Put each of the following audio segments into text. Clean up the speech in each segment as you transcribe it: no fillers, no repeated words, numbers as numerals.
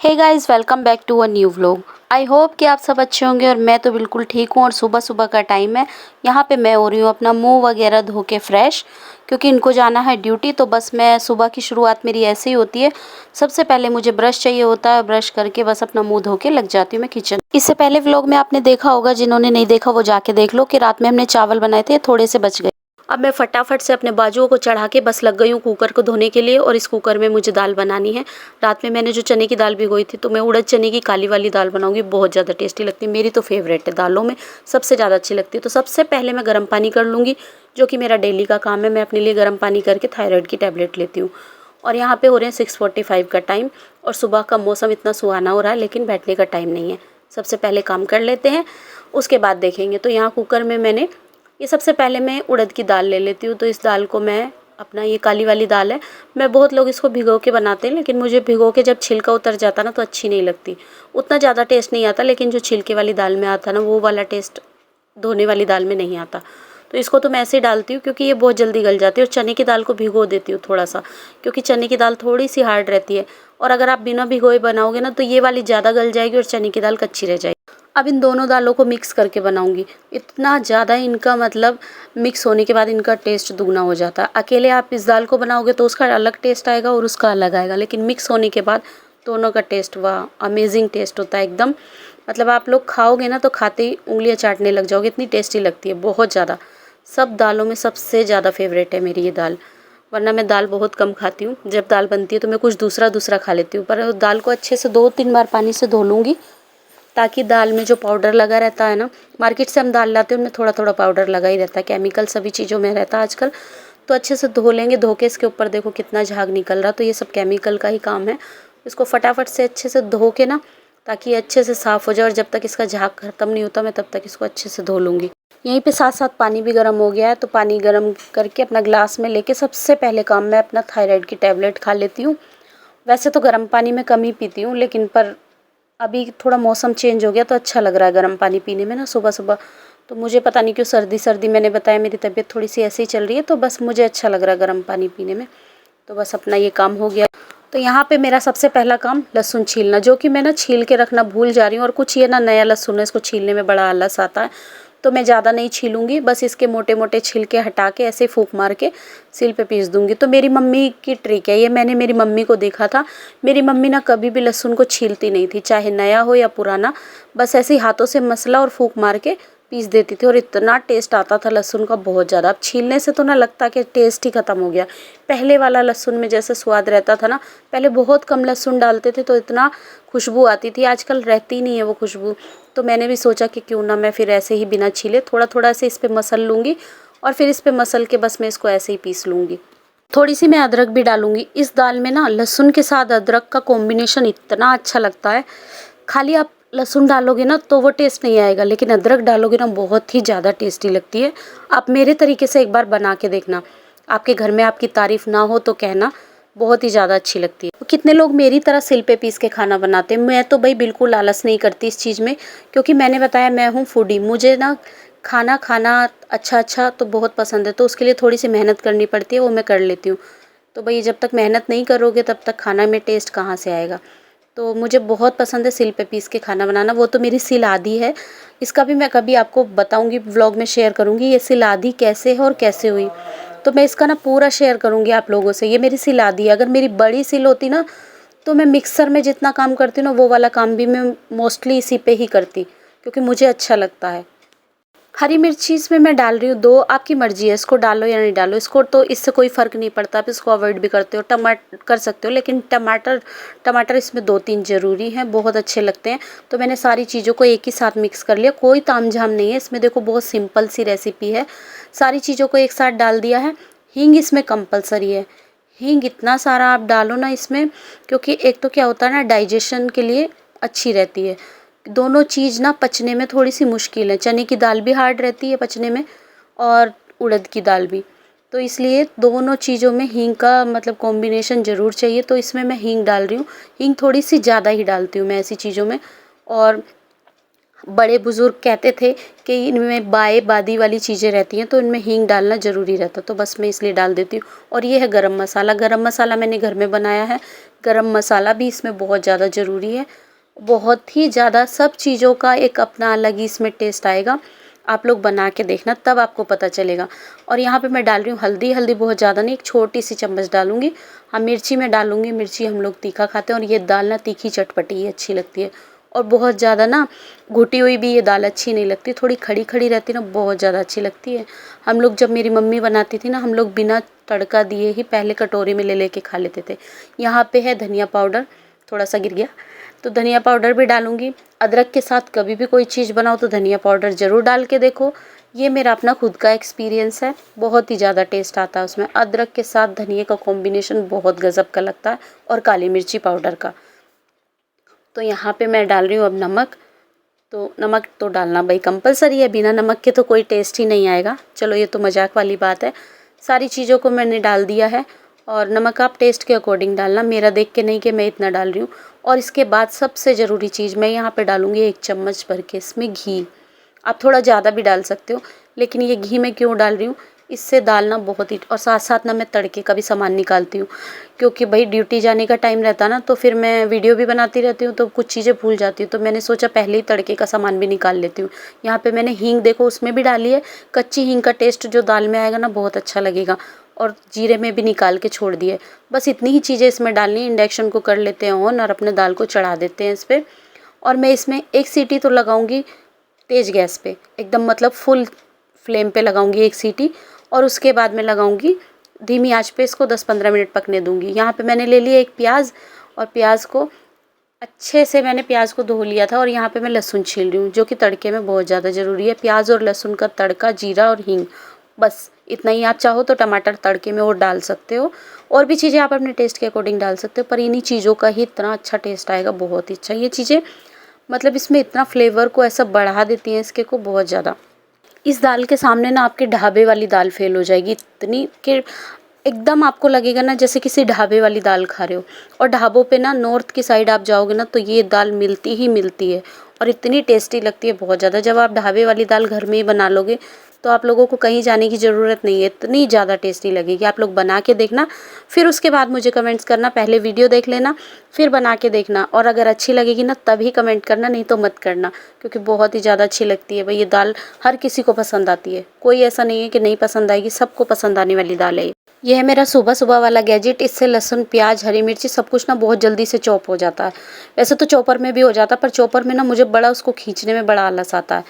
Hey guys, welcome back to a new vlog. I hope कि आप सब अच्छे होंगे और मैं तो बिल्कुल ठीक हूँ। और सुबह सुबह का टाइम है। यहाँ पे मैं हो रही हूँ अपना मुंह वगैरह धो के फ्रेश, क्योंकि इनको जाना है ड्यूटी। तो बस मैं सुबह की शुरुआत मेरी ऐसे ही होती है। सबसे पहले मुझे ब्रश चाहिए होता है, ब्रश करके बस अपना मुंह धो के लग जाती हूँ मैं किचन। इससे पहले व्लॉग में आपने देखा होगा, जिन्होंने नहीं देखा वो जाके देख लो, कि रात में हमने चावल बनाए थे, थोड़े से बच गए। अब मैं फटाफट से अपने बाजुओं को चढ़ा के बस लग गई हूँ कुकर को धोने के लिए। और इस कुकर में मुझे दाल बनानी है। रात में मैंने जो चने की दाल भिगोई थी, तो मैं उड़द चने की काली वाली दाल बनाऊंगी। बहुत ज़्यादा टेस्टी लगती है, मेरी तो फेवरेट है, दालों में सबसे ज़्यादा अच्छी लगती है। तो सबसे पहले मैं गर्म पानी कर लूँगी, जो कि मेरा डेली का काम है। मैं अपने लिए गर्म पानी करके थायराइड की टैबलेट लेती हूँ। और यहाँ पे हो रहे हैं 6:45 का टाइम। और सुबह का मौसम इतना सुहाना हो रहा है, लेकिन बैठने का टाइम नहीं है। सबसे पहले काम कर लेते हैं, उसके बाद देखेंगे। तो यहाँ कुकर में मैंने ये सबसे पहले मैं उड़द की दाल ले लेती हूँ। तो इस दाल को मैं अपना, ये काली वाली दाल है। मैं बहुत लोग इसको भिगो के बनाते हैं, लेकिन मुझे भिगो के जब छिलका उतर जाता ना तो अच्छी नहीं लगती, उतना ज़्यादा टेस्ट नहीं आता। लेकिन जो छिलके वाली दाल में आता ना, वो वाला टेस्ट धोने वाली दाल में नहीं आता। तो इसको तो मैं ऐसे ही डालती हूँ, क्योंकि ये बहुत जल्दी गल जाती है। और चने की दाल को भिगो देती हूँ थोड़ा सा, क्योंकि चने की दाल थोड़ी सी हार्ड रहती है। और अगर आप बिना भिगोए बनाओगे ना, तो ये वाली ज़्यादा गल जाएगी और चने की दाल कच्ची रह जाएगी। अब इन दोनों दालों को मिक्स करके बनाऊंगी। इतना ज़्यादा इनका मतलब मिक्स होने के बाद इनका टेस्ट दुगना हो जाता है। अकेले आप इस दाल को बनाओगे तो उसका अलग टेस्ट आएगा और उसका अलग आएगा, लेकिन मिक्स होने के बाद दोनों का टेस्ट, वाह, अमेजिंग टेस्ट होता है एकदम। मतलब आप लोग खाओगे ना तो खाते ही उंगलियां चाटने लग जाओगे, इतनी टेस्टी लगती है, बहुत ज़्यादा। सब दालों में सबसे ज़्यादा फेवरेट है मेरी ये दाल। वरना मैं दाल बहुत कम खाती हूँ। जब दाल बनती है तो मैं कुछ दूसरा दूसरा खा लेती हूँ, पर दाल को अच्छे से 2-3 बार पानी से धो लूँगी, ताकि दाल में जो पाउडर लगा रहता है ना, मार्केट से हम दाल लाते हैं उनमें थोड़ा थोड़ा पाउडर लगा ही रहता है, केमिकल सभी चीज़ों में रहता है आजकल। तो अच्छे से धो लेंगे। धो के इसके ऊपर देखो कितना झाग निकल रहा, तो ये सब केमिकल का ही काम है। इसको फटाफट से अच्छे से धो के ना, ताकि ये अच्छे से साफ़ हो जाए। और जब तक इसका झाग ख़त्म नहीं होता, मैं तब तक इसको अच्छे से धो लूँगी। यहीं पे साथ साथ पानी भी गर्म हो गया है, तो पानी गर्म करके अपना ग्लास में लेके सबसे पहले काम मैं अपना थायराइड की टैबलेट खा लेती हूँ। वैसे तो गर्म पानी मैं कम ही पीती हूँ, लेकिन पर अभी थोड़ा मौसम चेंज हो गया तो अच्छा लग रहा है गर्म पानी पीने में ना सुबह सुबह। तो मुझे पता नहीं क्यों सर्दी सर्दी, मैंने बताया मेरी तबीयत थोड़ी सी ऐसे ही चल रही है, तो बस मुझे अच्छा लग रहा है गर्म पानी पीने में। तो बस अपना ये काम हो गया। तो यहाँ पे मेरा सबसे पहला काम लहसुन छीलना, जो कि मैं ना छील के रखना भूल जा रही हूँ। और कुछ ये ना नया लहसुन है, इसको छीलने में बड़ा आलस आता है, तो मैं ज़्यादा नहीं छीलूँगी। बस इसके मोटे मोटे छिलके हटा के ऐसे फूंक मार के सिल पे पीस दूँगी। तो मेरी मम्मी की ट्रिक है ये, मैंने मेरी मम्मी को देखा था। मेरी मम्मी ना कभी भी लहसुन को छीलती नहीं थी, चाहे नया हो या पुराना। बस ऐसे ही हाथों से मसला और फूंक मार के पीस देती थी, और इतना टेस्ट आता था लहसुन का, बहुत ज़्यादा। अब छीलने से तो ना लगता कि टेस्ट ही ख़त्म हो गया। पहले वाला लहसुन में जैसे स्वाद रहता था ना, पहले बहुत कम लहसुन डालते थे तो इतना खुशबू आती थी, आजकल रहती नहीं है वो खुशबू। तो मैंने भी सोचा कि क्यों ना मैं फिर ऐसे ही बिना छीले थोड़ा थोड़ा से इस पर मसल लूँगी, और फिर इस पर मसल के बस मैं इसको ऐसे ही पीस लूँगी। थोड़ी सी मैं अदरक भी डालूँगी इस दाल में ना। लहसुन के साथ अदरक का कॉम्बिनेशन इतना अच्छा लगता है। खाली आप लहसुन डालोगे ना तो वो टेस्ट नहीं आएगा, लेकिन अदरक डालोगे ना बहुत ही ज़्यादा टेस्टी लगती है। आप मेरे तरीके से एक बार बना के देखना, आपके घर में आपकी तारीफ़ ना हो तो कहना, बहुत ही ज़्यादा अच्छी लगती है। कितने लोग मेरी तरह सिल पे पीस के खाना बनाते हैं, मैं तो भाई बिल्कुल आलस नहीं करती इस चीज़ में, क्योंकि मैंने बताया मैं हूँ फूडी। मुझे ना खाना खाना अच्छा अच्छा तो बहुत पसंद है, तो उसके लिए थोड़ी सी मेहनत करनी पड़ती है, वो मैं कर लेती हूँ। तो भाई जब तक मेहनत नहीं करोगे तब तक खाना में टेस्ट कहाँ से आएगा। तो मुझे बहुत पसंद है सिल पे पीस के खाना बनाना, वो तो मेरी सिल आदि है। इसका भी मैं कभी आपको बताऊंगी, व्लॉग में शेयर करूंगी ये सिल आदि कैसे है और कैसे हुई। तो मैं इसका ना पूरा शेयर करूंगी आप लोगों से। ये मेरी सिल आदि है। अगर मेरी बड़ी सिल होती ना, तो मैं मिक्सर में जितना काम करती हूँ ना, वो वाला काम भी मैं मोस्टली इसी पे ही करती, क्योंकि मुझे अच्छा लगता है। हरी मिर्ची इसमें मैं डाल रही हूँ 2, आपकी मर्जी है इसको डालो या नहीं डालो। इसको तो इससे कोई फ़र्क नहीं पड़ता, आप इसको अवॉइड भी करते हो, टमाटर कर सकते हो, लेकिन टमाटर इसमें 2-3 ज़रूरी हैं, बहुत अच्छे लगते हैं। तो मैंने सारी चीज़ों को एक ही साथ मिक्स कर लिया, कोई तामझाम नहीं है इसमें। देखो बहुत सिंपल सी रेसिपी है, सारी चीज़ों को एक साथ डाल दिया है। हींग इसमें कंपलसरी है, हींग इतना सारा आप डालो ना इसमें, क्योंकि एक तो क्या होता है ना, डाइजेशन के लिए अच्छी रहती है। दोनों चीज़ ना पचने में थोड़ी सी मुश्किल है, चने की दाल भी हार्ड रहती है पचने में, और उड़द की दाल भी। तो इसलिए दोनों चीज़ों में हींग का मतलब कॉम्बिनेशन ज़रूर चाहिए। तो इसमें मैं हींग डाल रही हूँ, हींग थोड़ी सी ज़्यादा ही डालती हूँ मैं ऐसी चीज़ों में। और बड़े बुज़ुर्ग कहते थे कि इनमें बाए बादी वाली चीज़ें रहती हैं, तो इनमें हींग डालना ज़रूरी रहता, तो बस मैं इसलिए डाल देती हूँ। और ये है गरम मसाला। गरम मसाला मैंने घर में बनाया है। गरम मसाला भी इसमें बहुत ज़्यादा ज़रूरी है, बहुत ही ज़्यादा। सब चीज़ों का एक अपना अलग ही इसमें टेस्ट आएगा। आप लोग बना के देखना, तब आपको पता चलेगा। और यहाँ पे मैं डाल रही हूँ हल्दी। हल्दी बहुत ज़्यादा नहीं, एक छोटी सी चम्मच डालूंगी। हाँ, मिर्ची मैं डालूंगी, मिर्ची हम लोग तीखा खाते हैं। और ये दाल ना तीखी चटपटी ही अच्छी लगती है। और बहुत ज़्यादा ना घुटी हुई भी ये दाल अच्छी नहीं लगती, थोड़ी खड़ी खड़ी रहती ना, बहुत ज़्यादा अच्छी लगती है। हम लोग जब मेरी मम्मी बनाती थी ना, हम लोग बिना तड़का दिए ही पहले कटोरी में ले लेके खा लेते थे। यहाँ पे है धनिया पाउडर, थोड़ा सा गिर गया, तो धनिया पाउडर भी डालूंगी। अदरक के साथ कभी भी कोई चीज़ बनाओ तो धनिया पाउडर ज़रूर डाल के देखो। ये मेरा अपना खुद का एक्सपीरियंस है, बहुत ही ज़्यादा टेस्ट आता है उसमें। अदरक के साथ धनिया का कॉम्बिनेशन बहुत गज़ब का लगता है, और काली मिर्ची पाउडर का। तो यहाँ पे मैं डाल रही हूँ अब नमक। तो नमक तो डालना भाई कंपलसरी है, बिना नमक के तो कोई टेस्ट ही नहीं आएगा। चलो ये तो मजाक वाली बात है। सारी चीज़ों को मैंने डाल दिया है, और नमक आप टेस्ट के अकॉर्डिंग डालना, मेरा देख के नहीं कि मैं इतना डाल रही हूँ। और इसके बाद सबसे ज़रूरी चीज़ मैं यहाँ पे डालूँगी 1 चम्मच भर के इसमें घी। आप थोड़ा ज़्यादा भी डाल सकते हो, लेकिन ये घी मैं क्यों डाल रही हूँ, इससे दाल ना बहुत ही, और साथ साथ ना मैं तड़के का भी सामान निकालती हूँ, क्योंकि भाई ड्यूटी जाने का टाइम रहता ना, तो फिर मैं वीडियो भी बनाती रहती हूँ, तो कुछ चीज़ें भूल जाती हूँ। तो मैंने सोचा पहले ही तड़के का सामान भी निकाल लेती हूँ। यहाँ पे मैंने हींग देखो उसमें भी डाली है। कच्ची हींग का टेस्ट जो दाल में आएगा ना, बहुत अच्छा लगेगा। और जीरे में भी निकाल के छोड़ दिए। बस इतनी ही चीज़ें इसमें डालनी है। इंडक्शन को कर लेते हैं ऑन, और अपने दाल को चढ़ा देते हैं इस पर। और मैं इसमें 1 सीटी तो लगाऊंगी तेज़ गैस पे, एकदम मतलब फुल फ्लेम पे लगाऊंगी 1 सीटी। और उसके बाद मैं लगाऊंगी धीमी आंच पे, इसको 10-15 मिनट पकने दूंगी। यहाँ पे मैंने ले लिया 1 प्याज, और प्याज को अच्छे से मैंने प्याज को धो लिया था। और यहाँ पे मैं लहसुन छील रही हूँ, जो कि तड़के में बहुत ज़्यादा ज़रूरी है। प्याज और लहसुन का तड़का, जीरा और हींग, बस इतना ही। आप चाहो तो टमाटर तड़के में और डाल सकते हो, और भी चीज़ें आप अपने टेस्ट के अकॉर्डिंग डाल सकते हो, पर इन्हीं चीज़ों का ही इतना अच्छा टेस्ट आएगा, बहुत ही अच्छा। ये चीज़ें मतलब इसमें इतना फ्लेवर को ऐसा बढ़ा देती हैं इसके को, बहुत ज़्यादा। इस दाल के सामने ना आपके ढाबे वाली दाल फेल हो जाएगी, इतनी कि एकदम आपको लगेगा ना जैसे किसी ढाबे वाली दाल खा रहे हो। और ढाबों पे ना नॉर्थ की साइड आप जाओगे ना, तो ये दाल मिलती ही मिलती है, और इतनी टेस्टी लगती है बहुत ज़्यादा। जब आप ढाबे वाली दाल घर में ही बना लोगे, तो आप लोगों को कहीं जाने की ज़रूरत नहीं है, इतनी ज़्यादा टेस्टी लगेगी। आप लोग बना के देखना, फिर उसके बाद मुझे कमेंट्स करना। पहले वीडियो देख लेना, फिर बना के देखना, और अगर अच्छी लगेगी ना तभी कमेंट करना, नहीं तो मत करना, क्योंकि बहुत ही ज़्यादा अच्छी लगती है भाई। ये दाल हर किसी को पसंद आती है, कोई ऐसा नहीं है कि नहीं पसंद आएगी, सबको पसंद आने वाली दाल है ये है मेरा सुबह सुबह वाला गैजेट। इससे लहसुन, प्याज, हरी मिर्ची सब कुछ ना बहुत जल्दी से चॉप हो जाता है। वैसे तो चॉपर में भी हो जाता, पर चॉपर में ना मुझे बड़ा उसको खींचने में बड़ा आलस आता है।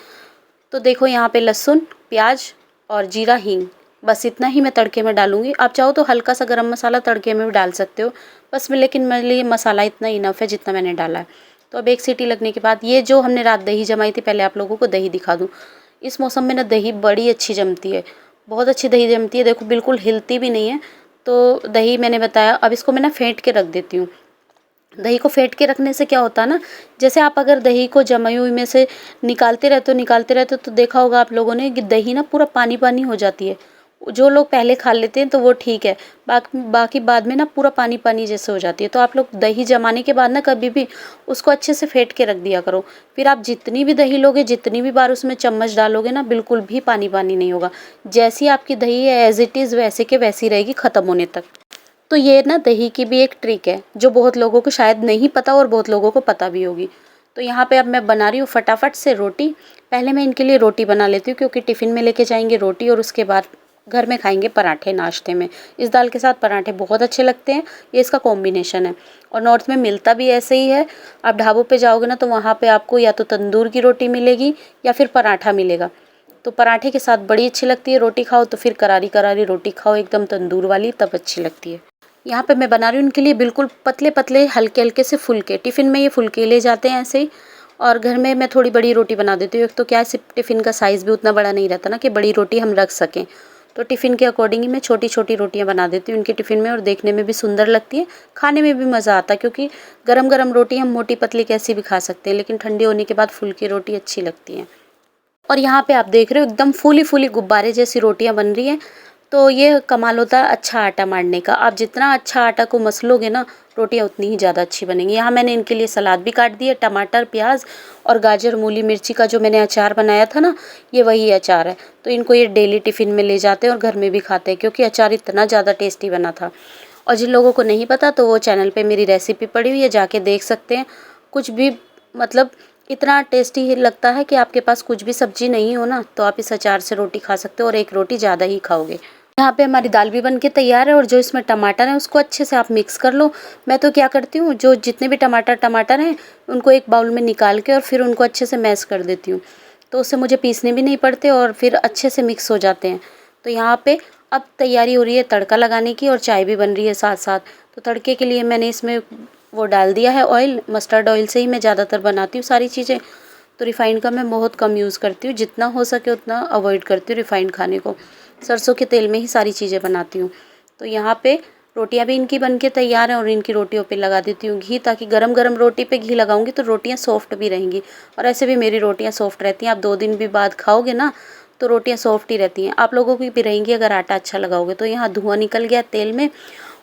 तो देखो यहाँ पे लहसुन, प्याज और जीरा, हींग, बस इतना ही मैं तड़के में डालूंगी। आप चाहो तो हल्का सा गरम मसाला तड़के में भी डाल सकते हो, बस मैं, लेकिन मेरे लिए मसाला इतना इनफ है जितना मैंने डाला है। तो अब 1 सीटी लगने के बाद ये जो हमने रात दही जमाई थी, पहले आप लोगों को दही दिखा दूँ। इस मौसम में ना दही बड़ी अच्छी जमती है, बहुत अच्छी दही जमती है। देखो बिल्कुल हिलती भी नहीं है। तो दही मैंने बताया, अब इसको मैं ना फेंट के रख देती हूँ। दही को फेंट के रखने से क्या होता है ना, जैसे आप अगर दही को जमाई हुई में से निकालते रहते हो, तो देखा होगा आप लोगों ने कि दही ना पूरा पानी पानी हो जाती है। जो लोग पहले खा लेते हैं तो वो ठीक है, बाकी बाद में ना पूरा पानी पानी जैसे हो जाती है। तो आप लोग दही जमाने के बाद ना कभी भी उसको अच्छे से फेंट के रख दिया करो। फिर आप जितनी भी दही लोगे, जितनी भी बार उसमें चम्मच डालोगे ना, बिल्कुल भी पानी पानी नहीं होगा। जैसी आपकी दही है एज इट इज़ वैसे के वैसी रहेगी ख़त्म होने तक। तो ये ना दही की भी एक ट्रिक है, जो बहुत लोगों को शायद नहीं पता, और बहुत लोगों को पता भी होगी। तो यहाँ पे अब मैं बना रही हूँ फटाफट से रोटी। पहले मैं इनके लिए रोटी बना लेती हूँ, क्योंकि टिफ़िन में लेके जाएंगे रोटी, और उसके बाद घर में खाएंगे पराठे नाश्ते में। इस दाल के साथ पराठे बहुत अच्छे लगते हैं, ये इसका कॉम्बिनेशन है। और नॉर्थ में मिलता भी ऐसे ही है। आप ढाबों पे जाओगे ना, तो वहाँ पे आपको या तो तंदूर की रोटी मिलेगी या फिर पराठा मिलेगा। तो पराठे के साथ बड़ी अच्छी लगती है रोटी खाओ, तो फिर करारी करारी रोटी खाओ एकदम तंदूर वाली, तब अच्छी लगती है। यहाँ पे मैं बना रही हूँ उनके लिए बिल्कुल पतले पतले हल्के हल्के से फुलके। टिफ़िन में ये फुलके ले जाते हैं ऐसे ही, और घर में मैं थोड़ी बड़ी रोटी बना देती हूँ। एक तो क्या है, सिर्फ टिफ़िन का साइज़ भी उतना बड़ा नहीं रहता ना कि बड़ी रोटी हम रख सकें। तो टिफ़िन के अकॉर्डिंग ही मैं छोटी छोटी रोटियाँ बना देती हूँ उनके टिफ़िन में, और देखने में भी सुंदर लगती है, खाने में भी मज़ा आता है। क्योंकि गरम गरम रोटी हम मोटी पतली कैसी भी खा सकते हैं, लेकिन ठंडी होने के बाद फुल्की रोटी अच्छी लगती है। और यहाँ पे आप देख रहे हो एकदम फूली फूली गुब्बारे जैसी रोटियाँ बन रही हैं। तो ये कमाल होता है अच्छा आटा मारने का। आप जितना अच्छा आटा को मसलोगे ना, रोटियाँ उतनी ही ज़्यादा अच्छी बनेंगी। यहाँ मैंने इनके लिए सलाद भी काट दिया, टमाटर, प्याज और गाजर, मूली, मिर्ची का जो मैंने अचार बनाया था ना, ये वही अचार है। तो इनको ये डेली टिफ़िन में ले जाते हैं और घर में भी खाते हैं, क्योंकि अचार इतना ज़्यादा टेस्टी बना था। और जिन लोगों को नहीं पता तो वो चैनल पे मेरी रेसिपी पड़ी हुई है, जाके देख सकते हैं। कुछ भी मतलब इतना टेस्टी लगता है कि आपके पास कुछ भी सब्जी नहीं हो ना, तो आप इस अचार से रोटी खा सकते हो और एक रोटी ज़्यादा ही खाओगे। यहाँ पे हमारी दाल भी बन के तैयार है और जो इसमें टमाटर है उसको अच्छे से आप मिक्स कर लो। मैं तो क्या करती हूँ, जो जितने भी टमाटर हैं उनको एक बाउल में निकाल के और फिर उनको अच्छे से मैश कर देती हूँ, तो उससे मुझे पीसने भी नहीं पड़ते और फिर अच्छे से मिक्स हो जाते हैं। तो यहाँ पे अब तैयारी हो रही है तड़का लगाने की और चाय भी बन रही है साथ साथ। तो तड़के के लिए मैंने इसमें वो डाल दिया है ऑयल, मस्टर्ड ऑयल से ही मैं ज़्यादातर बनाती हूँ सारी चीज़ें। तो रिफ़ाइंड का मैं बहुत कम यूज़ करती हूँ, जितना हो सके उतना अवॉइड करती हूँ रिफ़ाइंड खाने को। सरसों के तेल में ही सारी चीज़ें बनाती हूँ। तो यहाँ पे रोटियाँ भी इनकी बन के तैयार हैं और इनकी रोटियों पे लगा देती हूँ घी, ताकि गरम गरम रोटी पे घी लगाऊंगी तो रोटियाँ सॉफ्ट भी रहेंगी। और ऐसे भी मेरी रोटियाँ सॉफ्ट रहती हैं, आप 2 दिन भी बाद खाओगे ना तो रोटियाँ सॉफ्ट ही रहती हैं। आप लोगों की भी रहेंगी अगर आटा अच्छा लगाओगे। तो यहाँ धुआं निकल गया तेल में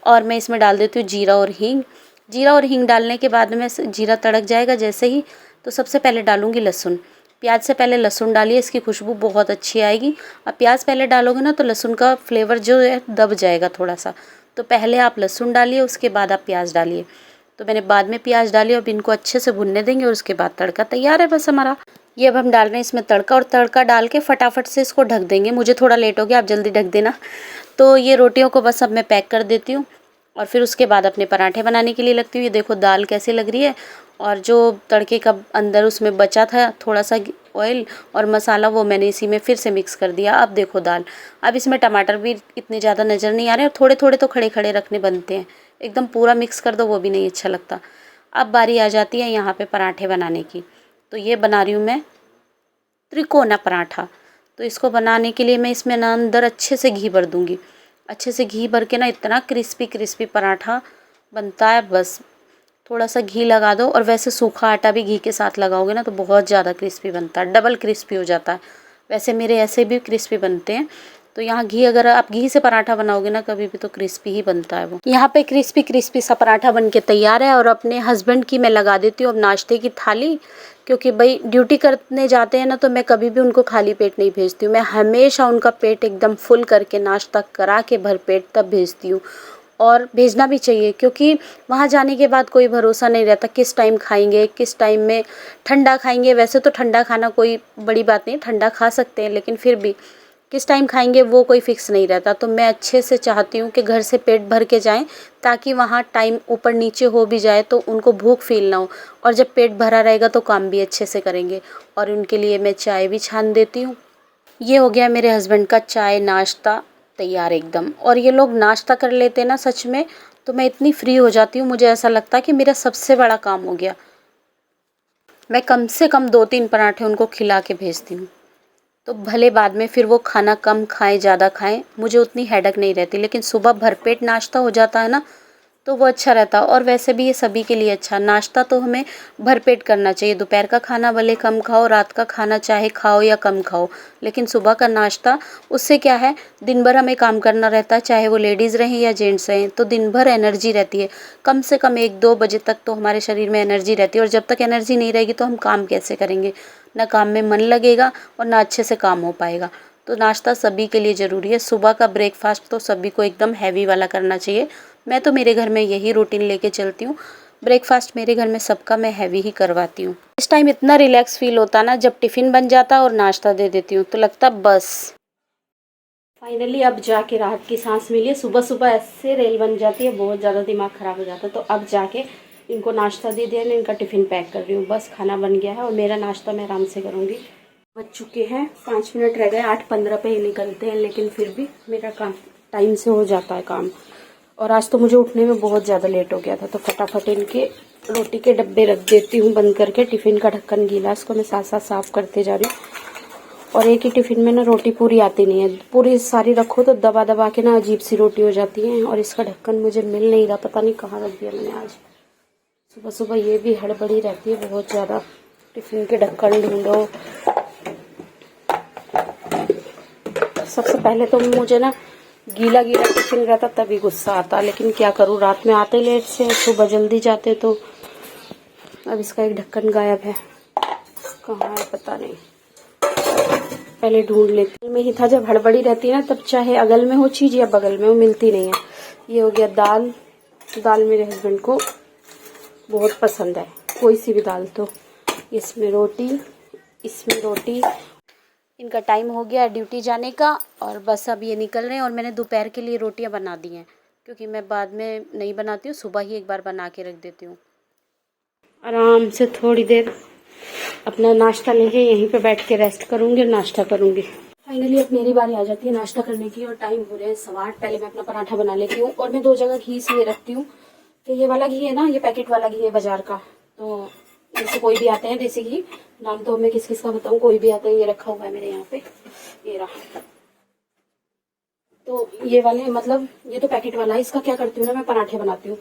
और मैं इसमें डाल देती हूँ जीरा और हींग। जीरा और हींग डालने के बाद में जीरा तड़क जाएगा जैसे ही, तो सबसे पहले डालूंगी लहसुन। प्याज से पहले लहसुन डालिए, इसकी खुशबू बहुत अच्छी आएगी। अब प्याज पहले डालोगे ना तो लहसुन का फ्लेवर जो है दब जाएगा थोड़ा सा, तो पहले आप लहसुन डालिए उसके बाद आप प्याज डालिए। तो मैंने बाद में प्याज डाली, अब इनको अच्छे से भुनने देंगे और उसके बाद तड़का तैयार है बस हमारा। ये अब हम डाल रहे हैं इसमें तड़का और तड़का डाल के फटाफट से इसको ढक देंगे। मुझे थोड़ा लेट हो गया, आप जल्दी ढक देना। तो ये रोटियों को बस अब मैं पैक कर देती हूँ और फिर उसके बाद अपने पराठे बनाने के लिए लगती हूँ। ये देखो दाल कैसे लग रही है और जो तड़के का अंदर उसमें बचा था थोड़ा सा ऑयल और मसाला, वो मैंने इसी में फिर से मिक्स कर दिया। अब देखो दाल, अब इसमें टमाटर भी इतने ज़्यादा नज़र नहीं आ रहे और थोड़े थोड़े तो खड़े खड़े रखने बनते हैं, एकदम पूरा मिक्स कर दो वो भी नहीं अच्छा लगता। अब बारी आ जाती है यहाँ पे पराठे बनाने की। तो ये बना रही हूँ मैं त्रिकोना पराठा। तो इसको बनाने के लिए मैं इसमें ना अंदर अच्छे से घी भर दूँगी। अच्छे से घी भर के ना इतना क्रिस्पी क्रिस्पी पराठा बनता है, बस थोड़ा सा घी लगा दो। और वैसे सूखा आटा भी घी के साथ लगाओगे ना तो बहुत ज़्यादा क्रिस्पी बनता है, डबल क्रिस्पी हो जाता है। वैसे मेरे ऐसे भी क्रिस्पी बनते हैं। तो यहाँ घी, अगर आप घी से पराठा बनाओगे ना कभी भी तो क्रिस्पी ही बनता है वो। यहाँ पे क्रिस्पी क्रिस्पी सा पराठा बन के तैयार है और अपने हस्बैंड की मैं लगा देती हूँ अब नाश्ते की थाली, क्योंकि भाई ड्यूटी करने जाते हैं ना तो मैं कभी भी उनको खाली पेट नहीं भेजती हूँ। मैं हमेशा उनका पेट एकदम फुल करके नाश्ता करा के भर पेट तब भेजती हूँ। और भेजना भी चाहिए, क्योंकि वहाँ जाने के बाद कोई भरोसा नहीं रहता किस टाइम खाएंगे, किस टाइम में ठंडा खाएंगे। वैसे तो ठंडा खाना कोई बड़ी बात नहीं, ठंडा खा सकते हैं, लेकिन फिर भी किस टाइम खाएंगे वो कोई फिक्स नहीं रहता। तो मैं अच्छे से चाहती हूँ कि घर से पेट भर के जाएं, ताकि वहाँ टाइम ऊपर नीचे हो भी जाए तो उनको भूख फील ना हो। और जब पेट भरा रहेगा तो काम भी अच्छे से करेंगे। और उनके लिए मैं चाय भी छान देती हूँ। ये हो गया मेरे हस्बैंड का चाय नाश्ता तैयार एकदम। और ये लोग नाश्ता कर लेते हैं ना सच में, तो मैं इतनी फ्री हो जाती हूँ, मुझे ऐसा लगता है कि मेरा सबसे बड़ा काम हो गया। मैं कम से कम 2-3 पराठे उनको खिला के भेजती हूँ, तो भले बाद में फिर वो खाना कम खाएं ज़्यादा खाएं, मुझे उतनी हेडेक नहीं रहती। लेकिन सुबह भरपेट नाश्ता हो जाता है ना तो वो अच्छा रहता है। और वैसे भी ये सभी के लिए अच्छा, नाश्ता तो हमें भरपेट करना चाहिए। दोपहर का खाना भले कम खाओ, रात का खाना चाहे खाओ या कम खाओ, लेकिन सुबह का नाश्ता, उससे क्या है दिन भर हमें काम करना रहता है, चाहे वो लेडीज़ रहें या जेंट्स रहें, तो दिन भर एनर्जी रहती है। कम से कम 1-2 बजे तक तो हमारे शरीर में एनर्जी रहती है। और जब तक एनर्जी नहीं रहेगी तो हम काम कैसे करेंगे, ना काम में मन लगेगा और ना अच्छे से काम हो पाएगा। तो नाश्ता सभी के लिए ज़रूरी है। सुबह का ब्रेकफास्ट तो सभी को एकदम हैवी वाला करना चाहिए। मैं तो मेरे घर में यही रूटीन लेके चलती हूँ। ब्रेकफास्ट मेरे घर में सबका मैं हैवी ही करवाती हूँ। इस टाइम इतना रिलैक्स फील होता ना जब टिफ़िन बन जाता और नाश्ता दे देती हूँ, तो लगता बस फाइनली अब जाके राहत की सांस मिली। सुबह सुबह ऐसे रेल बन जाती है, बहुत ज़्यादा दिमाग ख़राब हो जाता है। तो अब जाके इनको नाश्ता दे दिया, मैं इनका टिफ़िन पैक कर रही हूँ। बस खाना बन गया है और मेरा नाश्ता मैं आराम से करूँगी। बज चुके हैं 5 मिनट रह गए, 8:15 पे ही निकलते हैं, लेकिन फिर भी मेरा काम टाइम से हो जाता है काम। और आज तो मुझे उठने में बहुत ज़्यादा लेट हो गया था, तो फटाफट इनके रोटी के डब्बे रख देती हूँ बंद करके। टिफ़िन का ढक्कन गीला, इसको मैं साथ साथ साफ़ करते जा रही हूँ। और एक ही टिफ़िन में ना रोटी पूरी आती नहीं है, पूरी सारी रखो तो दबा दबा के ना अजीब सी रोटी हो जाती है। और इसका ढक्कन मुझे मिल नहीं रहा, पता नहीं कहाँ रख दिया मैंने आज। सुबह सुबह ये भी हड़बड़ी रहती है बहुत ज़्यादा, टिफ़िन के ढक्कन ढूंढो। सबसे पहले तो मुझे ना गीला गीला टिफिन रहता तभी गुस्सा आता, लेकिन क्या करूँ, रात में आते लेट से, सुबह जल्दी जाते तो। अब इसका एक ढक्कन गायब है, कहाँ है पता नहीं, पहले ढूंढ लेती में ही था। जब हड़बड़ी रहती है ना तब चाहे अगल में हो चीज़ या बगल में हो, मिलती नहीं है। ये हो गया दाल। दाल मेरे हस्बैंड को बहुत पसंद है, कोई सी भी दाल। तो इसमें रोटी, इसमें रोटी। इनका टाइम हो गया ड्यूटी जाने का और बस अब ये निकल रहे हैं। और मैंने दोपहर के लिए रोटियां बना दी हैं, क्योंकि मैं बाद में नहीं बनाती हूँ, सुबह ही एक बार बना के रख देती हूँ। आराम से थोड़ी देर अपना नाश्ता लेके यहीं पे बैठ के रेस्ट करूँगी और नाश्ता करूँगी। फाइनली अब मेरी बारी आ जाती है नाश्ता करने की और टाइम हो रहे हैं 8:15। पहले मैं अपना पराठा बना लेती हूँ और मैं 2 जगह घी इसलिए रखती हूँ कि ये वाला घी है ना, ये पैकेट वाला घी है बाजार का, तो जैसे कोई भी आते हैं देसी घी, नाम तो मैं किस किस का बताऊँ, कोई भी आता है, ये रखा हुआ है मेरे यहाँ पे, ये रहा। तो ये वाले मतलब ये तो पैकेट वाला है, इसका क्या करती हूँ ना, मैं पराठे बनाती हूँ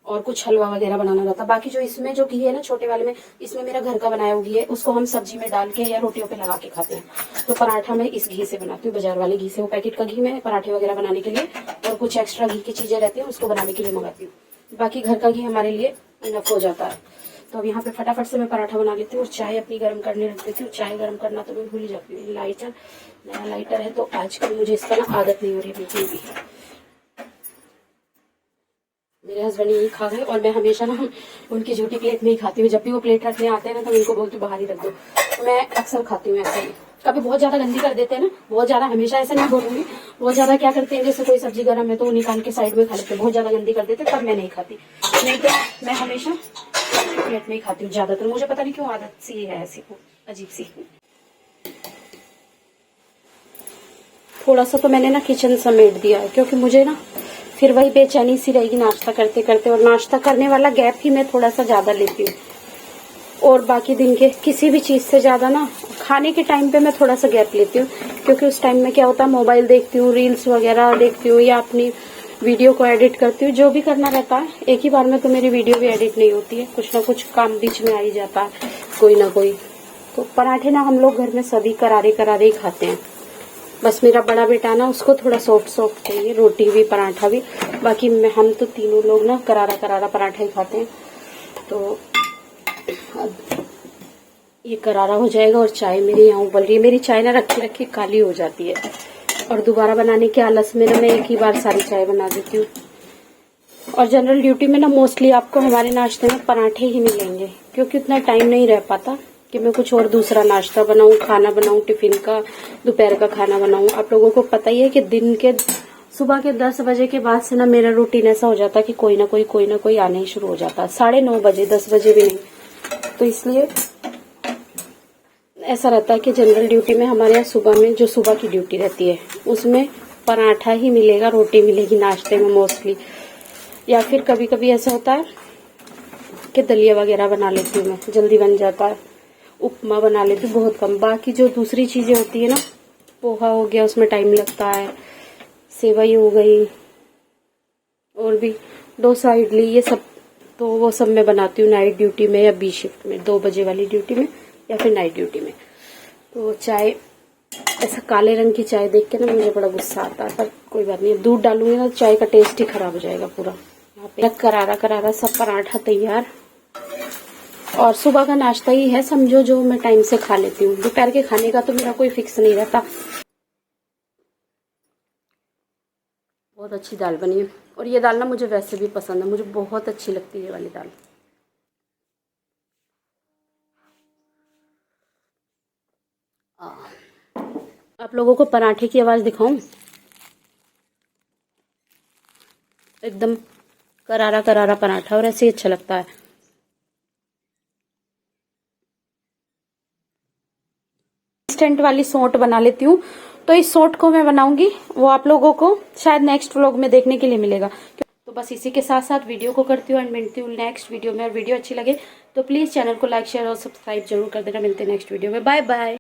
और कुछ हलवा वगैरह बनाना रहता। बाकी जो इसमें जो घी है ना छोटे वाले में, इसमें मेरा घर का बनाया हुआ घी है, उसको हम सब्जी में डाल के या रोटियों पे लगा के खाते हैं। तो पराठा मैं इस घी से बनाती हूँ, बाजार वाले घी से। वो पैकेट का घी मैं पराठे वगैरह बनाने के लिए और कुछ एक्स्ट्रा घी की चीजें रहती है उसको बनाने के लिए मंगाती हूँ। बाकी घर का घी हमारे लिए इनफ हो जाता है। तो अब यहाँ पे फटाफट से मैं पराठा बना लेती हूँ और चाय अपनी गर्म करने रख देती हूँ। चाय गर्म करना तो मैं भूल ही जाती हूँ। लाइटर, नया लाइटर है तो आजकल मुझे इसका ना आदत नहीं हो रही बिल्कुल भी। मेरे हस्बैंड यही खा गए और मैं हमेशा ना उनकी झूठी प्लेट में ही खाती हूँ। जब भी वो प्लेट रखने आते हैं ना तो मैं उनको बोलती हूँ बाहर ही रख दो। तो मैं अक्सर खाती हूँ ऐसे ही। कभी बहुत ज्यादा गंदी कर देते हैं ना, बहुत ज्यादा, हमेशा ऐसा नहीं बोलूंगी, बहुत ज्यादा क्या करते हैं, जैसे कोई सब्जी गर्म है तो वो निकाल के साइड में खा लेते हैं, बहुत ज्यादा गंदी कर देते हैं, तब मैं नहीं खाती। नहीं तो मैं हमेशा प्लेट में ही खाती हूँ ज्यादातर। मुझे पता नहीं क्यों आदत सी है ऐसी, अजीब सी। थोड़ा सा तो मैंने ना किचन समेट दिया है, क्योंकि मुझे ना फिर वही बेचैनी सी रहेगी नाश्ता करते करते। और नाश्ता करने वाला गैप ही मैं थोड़ा सा ज्यादा लेती हूँ, और बाकी दिन के किसी भी चीज से ज्यादा ना खाने के टाइम पे मैं थोड़ा सा गैप लेती हूँ। क्योंकि उस टाइम में क्या होता है, मोबाइल देखती हूँ, रील्स वगैरह देखती हूँ या अपनी वीडियो को एडिट करती हूँ, जो भी करना रहता है। एक ही बार में तो मेरी वीडियो भी एडिट नहीं होती है, कुछ ना कुछ काम बीच में आ ही जाता है, कोई ना कोई। तो पराठे ना हम लोग घर में सभी करारे करारे ही खाते हैं। बस मेरा बड़ा बेटा ना, उसको थोड़ा सॉफ्ट सॉफ्ट चाहिए, रोटी भी पराठा भी। बाकी हम तो तीनों लोग ना करारा करारा पराठा ही खाते हैं। तो अब ये करारा हो जाएगा और चाय मेरी यहाँ उबल रही है। मेरी चाय ना रखी रखी काली हो जाती है और दोबारा बनाने के आलस में ना मैं एक ही बार सारी चाय बना देती हूँ। और जनरल ड्यूटी में ना मोस्टली आपको हमारे नाश्ते में पराठे ही मिलेंगे, क्योंकि उतना टाइम नहीं रह पाता कि मैं कुछ और दूसरा नाश्ता बनाऊं, खाना बनाऊं, टिफिन का, दोपहर का खाना बनाऊं। आप लोगों को पता ही है कि दिन के सुबह के 10 बजे के बाद से ना मेरा रूटीन ऐसा हो जाता है कि कोई ना कोई आने ही शुरू हो जाता है। 9:30 बजे, 10 बजे भी नहीं। तो इसलिए ऐसा रहता है कि जनरल ड्यूटी में हमारे यहाँ सुबह में जो सुबह की ड्यूटी रहती है उसमें पराठा ही मिलेगा, रोटी मिलेगी नाश्ते में मोस्टली। या फिर कभी कभी ऐसा होता है कि दलिया वगैरह बना लेती हूँ, मैं जल्दी बन जाता है। उपमा बना लेती हूँ बहुत कम। बाकी जो दूसरी चीजें होती है ना, पोहा हो गया उसमें टाइम लगता है, सेवई हो गई, और भी डोसा, इडली, ये सब तो वो सब मैं बनाती हूँ नाइट ड्यूटी में या बी शिफ्ट में, 2 बजे वाली ड्यूटी में या फिर नाइट ड्यूटी में। तो चाय, ऐसा काले रंग की चाय देख के ना मुझे बड़ा गुस्सा आता है, पर कोई बात नहीं, दूध डालूंगी ना चाय का टेस्ट ही खराब हो जाएगा पूरा। यहाँ पे करारा करारा सब पराठा तैयार। और सुबह का नाश्ता ही है समझो, जो मैं टाइम से खा लेती हूँ। दोपहर के खाने का तो मेरा कोई फिक्स नहीं रहता। बहुत अच्छी दाल बनी है, और ये दाल ना मुझे वैसे भी पसंद है, मुझे बहुत अच्छी लगती है ये वाली दाल। आप लोगों को पराठे की आवाज दिखाऊं, एकदम करारा करारा पराठा, और ऐसे ही अच्छा लगता है। इंस्टेंट वाली सोंठ बना लेती हूँ, तो इस सोंठ को मैं बनाऊंगी, वो आप लोगों को शायद नेक्स्ट व्लॉग में देखने के लिए मिलेगा। तो बस इसी के साथ साथ वीडियो को करती हूँ एंड मिलती हूँ नेक्स्ट वीडियो में। और वीडियो अच्छी लगे तो प्लीज चैनल को लाइक, शेयर और सब्सक्राइब जरूर कर देना। मिलते हैं नेक्स्ट वीडियो में, बाय बाय।